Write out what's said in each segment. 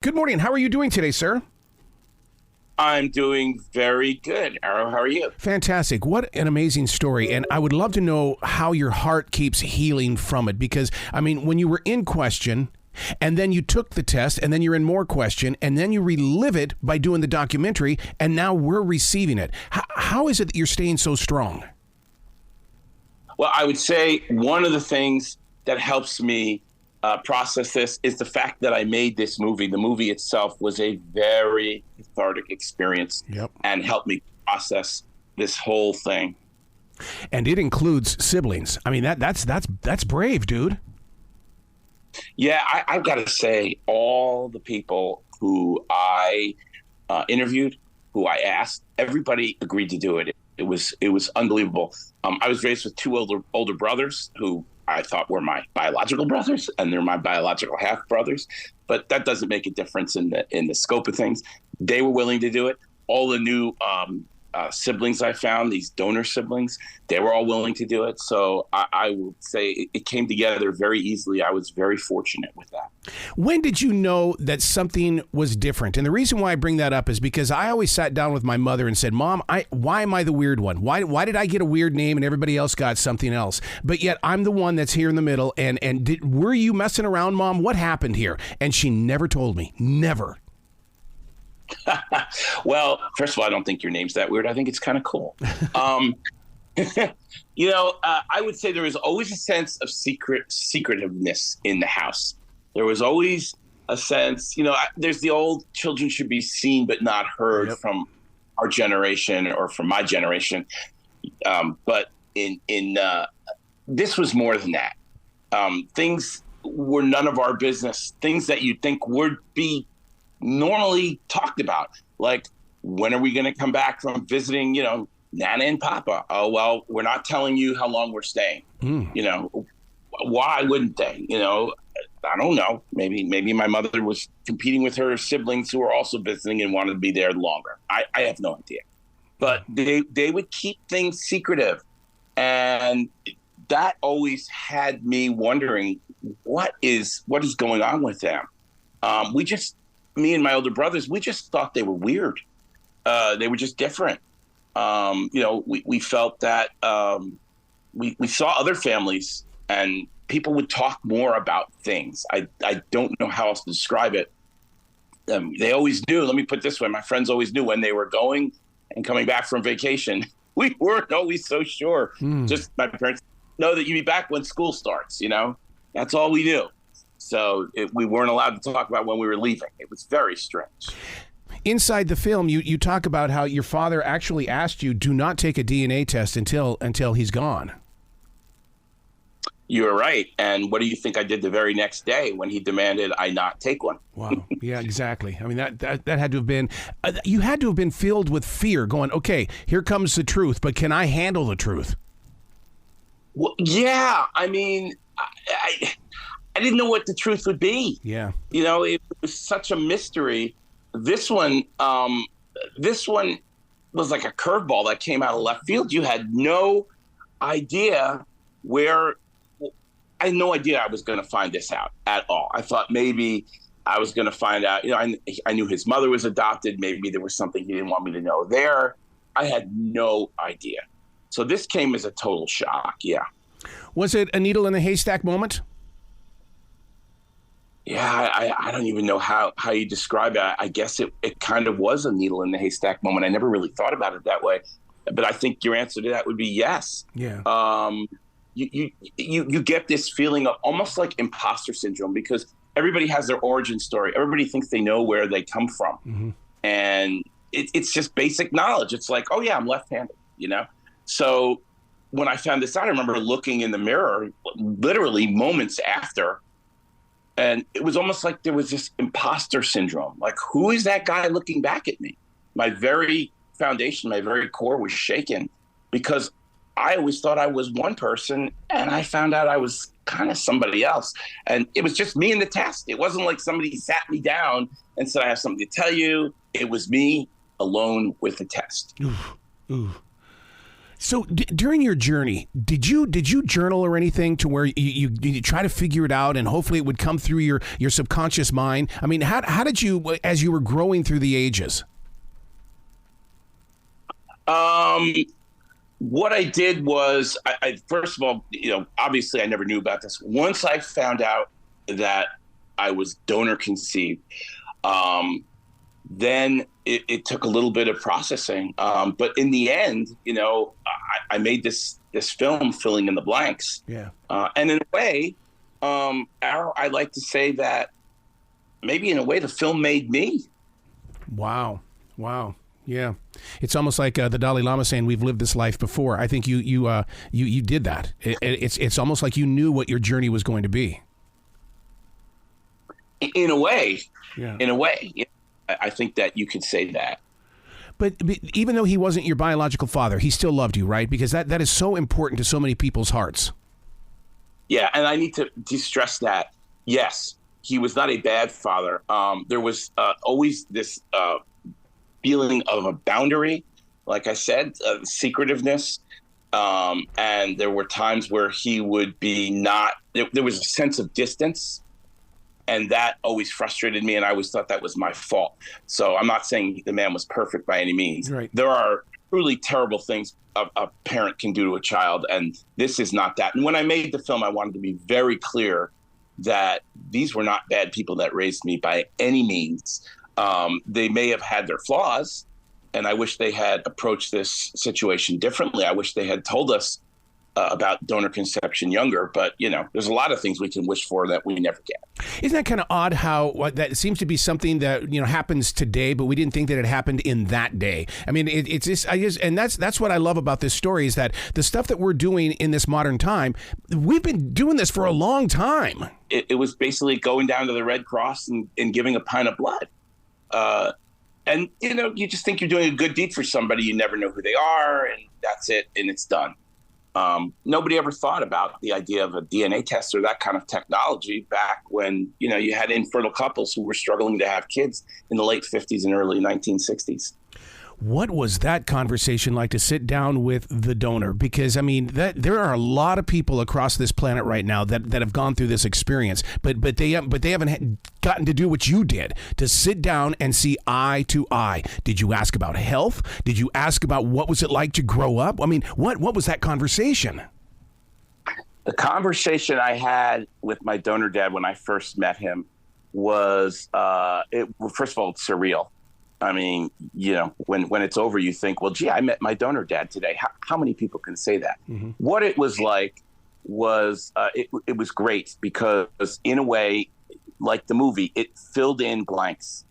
Good morning. How are you doing today, sir? I'm doing very good. Arrow, how are you? Fantastic. What an amazing story. And I would love to know how your heart keeps healing from it. Because, I mean, when you were in question and then you took the test and then you're in more question and then you relive it by doing the documentary and now we're receiving it. How is it that you're staying so strong? Well, I would say one of the things that helps me process this is the fact that I made this movie. The movie itself was a very cathartic experience and helped me process this whole thing. And it includes siblings. I mean, that's brave, dude. Yeah, I've got to say, all the people who I interviewed, who I asked, everybody agreed to do it. It was unbelievable. I was raised with two older brothers who I thought were my biological brothers, and they're my biological half brothers. But that doesn't make a difference in the scope of things. They were willing to do it. All the new siblings I found, these donor siblings, they were all willing to do it. So I would say it came together very easily. I was very fortunate with that. When did you know that something was different? And the reason why I bring that up is because I always sat down with my mother and said, Mom, why am I the weird one? Why did I get a weird name and everybody else got something else? But yet I'm the one that's here in the middle. And were you messing around, Mom? What happened here? And she never told me. Never. Well, first of all, I don't think your name's that weird. I think it's kind of cool. I would say there was always a sense of secretiveness in the house. There was always a sense, there's the old children should be seen but not heard from our generation or from my generation. But in this was more than that. Things were none of our business. Things that you'd think would be normally talked about, like, when are we going to come back from visiting, Nana and Papa? Oh, well, we're not telling you how long we're staying. Why wouldn't they? I don't know. Maybe my mother was competing with her siblings who were also visiting and wanted to be there longer. I have no idea. But they would keep things secretive. And that always had me wondering, what is going on with them? Me and my older brothers, we just thought they were weird. They were just different. We felt that we saw other families and people would talk more about things. I don't know how else to describe it. They always knew, let me put it this way, my friends always knew when they were going and coming back from vacation. We weren't always so sure. Just my parents know that you'd be back when school starts, That's all we knew. So we weren't allowed to talk about when we were leaving. It was very strange. Inside the film, you talk about how your father actually asked you, do not take a DNA test until he's gone. You were right. And what do you think I did the very next day when he demanded I not take one? Wow. Yeah, exactly. I mean, that had to have been, you had to have been filled with fear going, okay, here comes the truth, but can I handle the truth? Well, yeah. I mean, I didn't know what the truth would be. Yeah. It was such a mystery. This one was like a curveball that came out of left field. You had no idea I had no idea I was going to find this out at all. I thought maybe I was going to find out, I knew his mother was adopted. Maybe there was something he didn't want me to know there. I had no idea. So this came as a total shock. Yeah. Was it a needle in a haystack moment? Yeah, I don't even know how you describe it. I guess it kind of was a needle in the haystack moment. I never really thought about it that way, but I think your answer to that would be yes. Yeah. You get this feeling of almost like imposter syndrome because everybody has their origin story. Everybody thinks they know where they come from. Mm-hmm. And it's just basic knowledge. It's like, oh yeah, I'm left-handed, So when I found this out, I remember looking in the mirror literally moments after. And it was almost like there was this imposter syndrome. Like, who is that guy looking back at me? My very foundation, my very core was shaken because I always thought I was one person and I found out I was kind of somebody else. And it was just me and the test. It wasn't like somebody sat me down and said, I have something to tell you. It was me alone with the test. Ooh. So during your journey, did you journal or anything to where you try to figure it out and hopefully it would come through your subconscious mind? I mean, how did you, as you were growing through the ages? What I did was, I first of all, obviously I never knew about this. Once I found out that I was donor conceived, then it took a little bit of processing. But in the end, I made this film filling in the blanks. Yeah. And in a way, I like to say that maybe in a way the film made me. Wow. Yeah. It's almost like the Dalai Lama saying, "We've lived this life before." I think you did that. It's almost like you knew what your journey was going to be. In a way. Yeah. In a way. I think that you could say that. But even though he wasn't your biological father, he still loved you, right? Because that is so important to so many people's hearts. Yeah, and I need to stress that. Yes, he was not a bad father. There was always this feeling of a boundary, like I said, secretiveness. And there were times where he would be not, there was a sense of distance. And that always frustrated me, and I always thought that was my fault. So I'm not saying the man was perfect by any means. Right. There are truly terrible things a parent can do to a child, and this is not that. And when I made the film, I wanted to be very clear that these were not bad people that raised me by any means. They may have had their flaws, and I wish they had approached this situation differently. I wish they had told us about donor conception younger, but there's a lot of things we can wish for that we never get. Isn't that kind of odd how that seems to be something that happens today, but we didn't think that it happened in that day? I mean, it's just and that's what I love about this story is that the stuff that we're doing in this modern time, we've been doing this for a long time. It was basically going down to the Red Cross and giving a pint of blood. And you just think you're doing a good deed for somebody. You never know who they are, and that's it, and it's done. Nobody ever thought about the idea of a DNA test or that kind of technology back when, you had infertile couples who were struggling to have kids in the late 50s and early 1960s. What was that conversation like to sit down with the donor? Because, I mean, there are a lot of people across this planet right now that have gone through this experience, but they haven't gotten to do what you did, to sit down and see eye to eye. Did you ask about health? Did you ask about what was it like to grow up? I mean, what was that conversation? The conversation I had with my donor dad when I first met him was, first of all, it's surreal. I mean, when it's over, you think, well, gee, I met my donor dad today. How many people can say that? Mm-hmm. What it was like was it was great because in a way, like the movie, it filled in blanks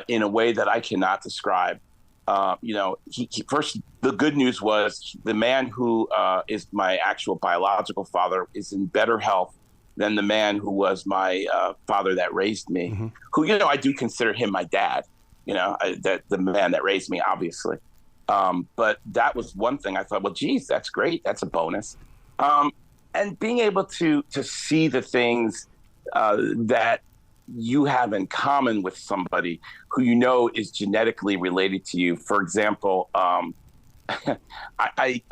in a way that I cannot describe. He first, the good news was the man who is my actual biological father is in better health than the man who was my father that raised me, mm-hmm. who, I do consider him my dad. That the man that raised me, obviously. But that was one thing I thought, well, geez, that's great. That's a bonus. And being able to see the things that you have in common with somebody who is genetically related to you. For example, I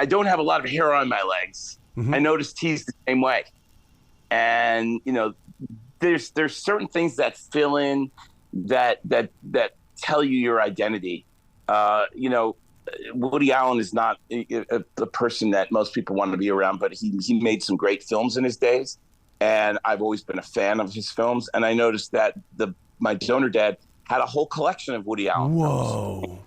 don't have a lot of hair on my legs. Mm-hmm. I noticed he's the same way. And, there's certain things that fill in that tell you your identity. Woody Allen is not the person that most people want to be around, but he made some great films in his days, and I've always been a fan of his films. And I noticed that my donor dad had a whole collection of Woody Allen films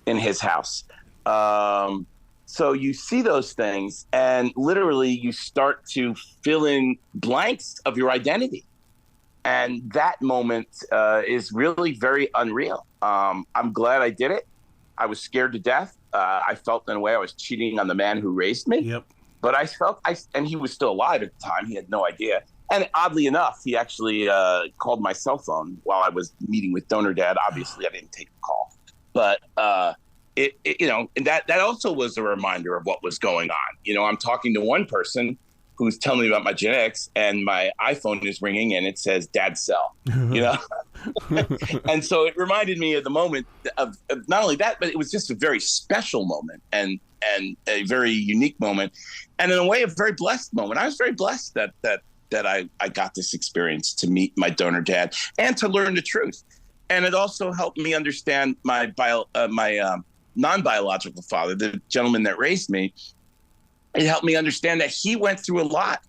in his house. So you see those things, and literally you start to fill in blanks of your identity. And that moment is really very unreal. I'm glad I did it. I was scared to death. I felt in a way I was cheating on the man who raised me. Yep. But and he was still alive at the time. He had no idea. And oddly enough, he actually called my cell phone while I was meeting with donor dad. Obviously, I didn't take the call. But and that also was a reminder of what was going on. I'm talking to one person who's telling me about my genetics, and my iPhone is ringing and it says "Dad cell," and so it reminded me of the moment of not only that, but it was just a very special moment. And and a very unique moment, and in a way, a very blessed moment. I was very blessed that I got this experience to meet my donor dad and to learn the truth. And it also helped me understand my non-biological father, the gentleman that raised me. It helped me understand that he went through a lot.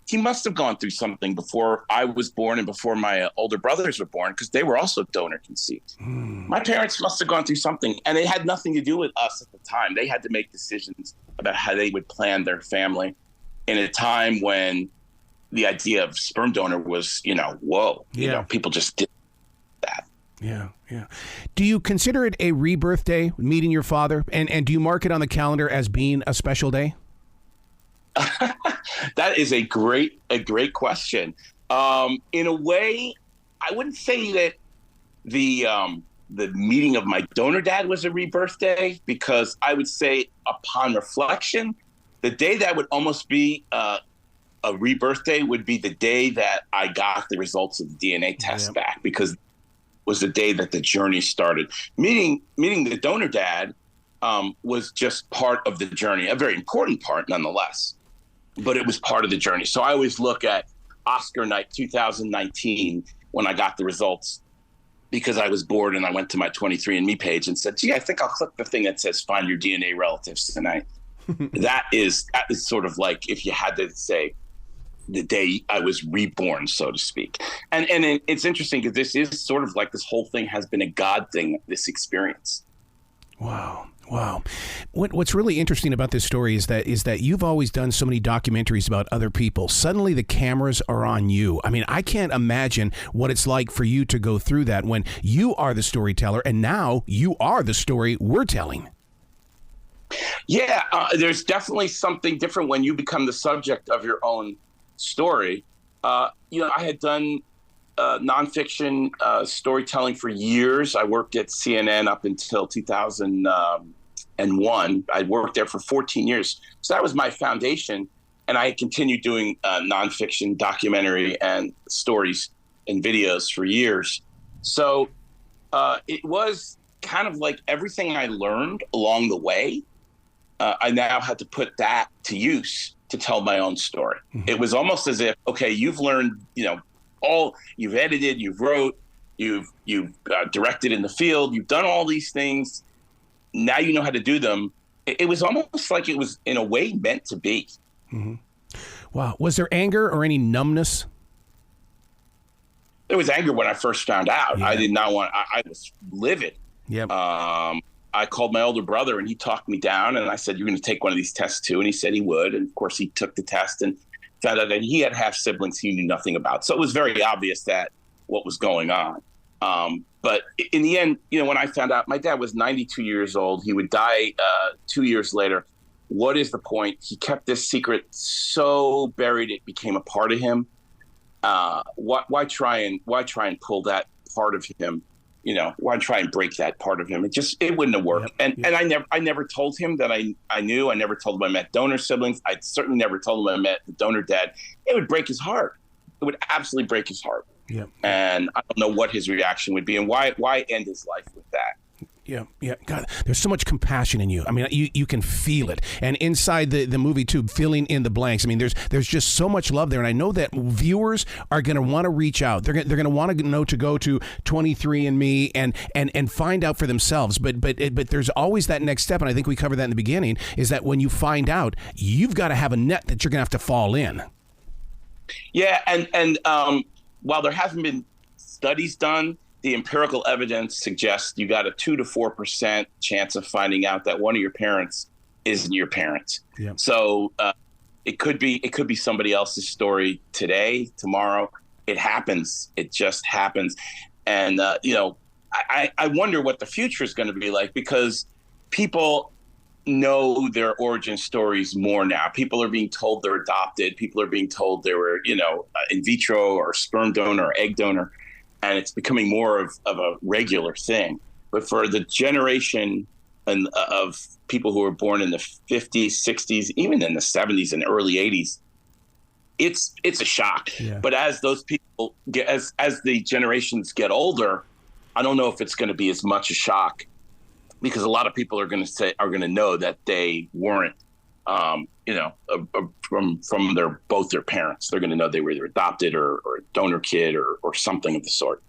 He must have gone through something before I was born and before my older brothers were born, because they were also donor conceived. My parents must have gone through something, and it had nothing to do with us at the time. They had to make decisions about how they would plan their family in a time when the idea of sperm donor was, whoa, people just did that. Yeah, yeah. Do you consider it a rebirth day, meeting your father? And do you mark it on the calendar as being a special day? That is a great question. In a way, I wouldn't say that the meeting of my donor dad was a rebirth day, because I would say upon reflection, the day that would almost be a rebirth day would be the day that I got the results of the DNA test back, because it was the day that the journey started. Meeting the donor dad was just part of the journey, a very important part nonetheless, but it was part of the journey. So I always look at Oscar night 2019 when I got the results, because I was bored and I went to my 23andMe page and said, gee, I think I'll click the thing that says find your DNA relatives tonight. That is sort of like if you had to say the day I was reborn, so to speak. And it's interesting because this is sort of like this whole thing has been a God thing, this experience. Wow. What's really interesting about this story is that you've always done so many documentaries about other people. Suddenly the cameras are on you. I mean, I can't imagine what it's like for you to go through that when you are the storyteller and now you are the story we're telling. Yeah, there's definitely something different when you become the subject of your own story. I had done nonfiction storytelling for years. I worked at CNN up until 2001. I worked there for 14 years. So that was my foundation. And I continued doing nonfiction, documentary, and stories and videos for years. So it was kind of like everything I learned along the way, I now had to put that to use to tell my own story. Mm-hmm. It was almost as if, okay, you've learned, you've edited, you've wrote, you've directed in the field, you've done all these things. Now you know how to do them. It was almost like it was in a way meant to be. Mm-hmm. Wow. Was there anger or any numbness? There was anger when I first found out. Yeah. I did not want, I was livid. Yep. I called my older brother and he talked me down and I said, you're going to take one of these tests too. And he said he would. And of course he took the test and found out that he had half siblings he knew nothing about. So it was very obvious that what was going on. But in the end, when I found out my dad was 92 years old, he would die 2 years later. What is the point? He kept this secret so buried it became a part of him. Why try and pull that part of him? Why try and break that part of him? It wouldn't have worked. Yep. And I never told him that I knew. I never told him I met donor siblings. I certainly never told him I met the donor dad. It would break his heart. It would absolutely break his heart. Yep. And I don't know what his reaction would be and why end his life with that. Yeah. God, there's so much compassion in you. I mean, you can feel it. And inside the movie, too, filling in the blanks. I mean, there's just so much love there. And I know that viewers are going to want to reach out. They're going to want to know to go to 23andMe and find out for themselves. But there's always that next step. And I think we covered that in the beginning, is that when you find out, you've got to have a net that you're going to have to fall in. Yeah. And while there hasn't been studies done, the empirical evidence suggests you got a 2 to 4% chance of finding out that one of your parents isn't your parent. Yeah. So it could be somebody else's story today, tomorrow. It happens. It just happens. And I wonder what the future is going to be like, because people know their origin stories more now. People are being told they're adopted. People are being told they were in vitro or sperm donor or egg donor. And it's becoming more of a regular thing. But for the generation of people who were born in the 50s, 60s, even in the 70s and early 80s, it's a shock. Yeah. But as those people as the generations get older, I don't know if it's going to be as much a shock. because a lot of people are going to know that they weren't, from both their parents. They're going to know they were either adopted or a donor kid or something of the sort.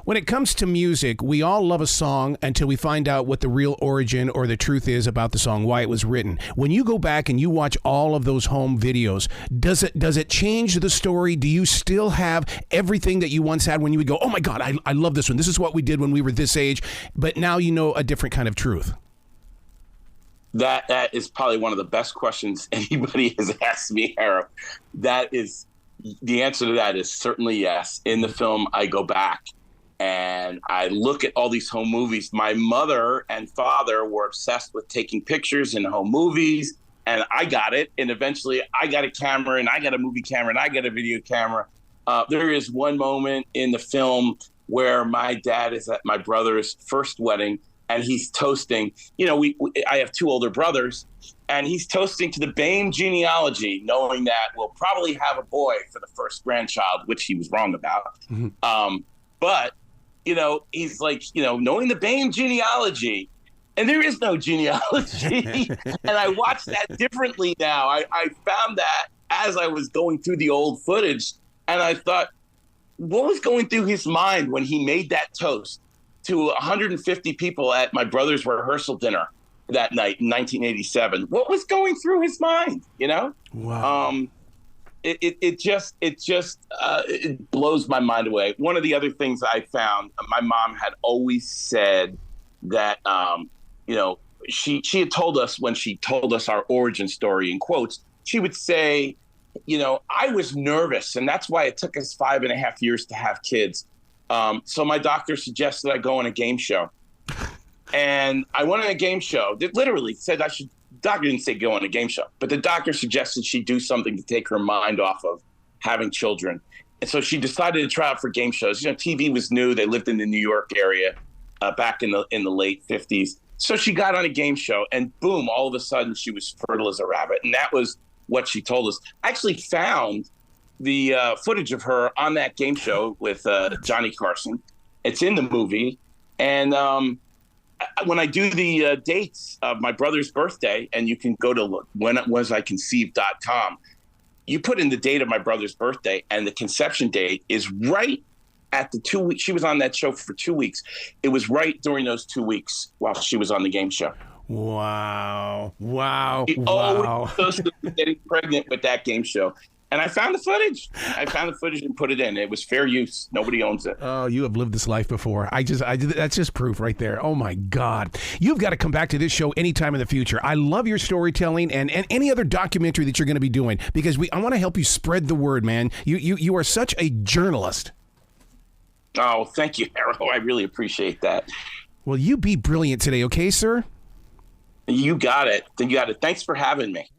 When it comes to music, we all love a song until we find out what the real origin or the truth is about the song, why it was written. When you go back and you watch all of those home videos, does it change the story? Do you still have everything that you once had when you would go, oh my God, I love this one. This is what we did when we were this age, but now you know a different kind of truth? That is probably one of the best questions anybody has asked me, Harold. The answer to that is certainly yes. In the film, I go back and I look at all these home movies. My mother and father were obsessed with taking pictures in home movies, and I got it. And eventually I got a camera, and I got a movie camera, and I got a video camera. There is one moment in the film where my dad is at my brother's first wedding, and he's toasting. I have two older brothers, and he's toasting to the Baime genealogy, knowing that we'll probably have a boy for the first grandchild, which he was wrong about. Mm-hmm. But, he's like, knowing the Baime genealogy, and there is no genealogy. And I watch that differently now. I found that as I was going through the old footage, and I thought, what was going through his mind when he made that toast to 150 people at my brother's rehearsal dinner that night in 1987? What was going through his mind? Wow. It just blows my mind away. One of the other things I found, my mom had always said that, she had told us, when she told us our origin story in quotes, she would say, I was nervous, and that's why it took us 5.5 years to have kids. So my doctor suggested I go on a game show. And I went on a game show that literally said doctor didn't say go on a game show, but the doctor suggested she do something to take her mind off of having children. And so she decided to try out for game shows. TV was new. They lived in the New York area back in the late 50s. So she got on a game show, and boom, all of a sudden she was fertile as a rabbit. And that was what she told us. I actually found the footage of her on that game show with Johnny Carson. It's in the movie. And when I do the dates of my brother's birthday, and you can go to whenitwasiconceived.com, you put in the date of my brother's birthday, and the conception date is right at the 2 weeks. She was on that show for 2 weeks. It was right during those 2 weeks while she was on the game show. Wow. She always was getting pregnant with that game show. And I found the footage. And put it in. It was fair use. Nobody owns it. Oh, you have lived this life before. That's just proof right there. Oh my God. You've got to come back to this show anytime in the future. I love your storytelling and any other documentary that you're going to be doing, because I want to help you spread the word, man. You are such a journalist. Oh, thank you, Harold. I really appreciate that. Well, you be brilliant today, okay, sir? You got it. Thanks for having me.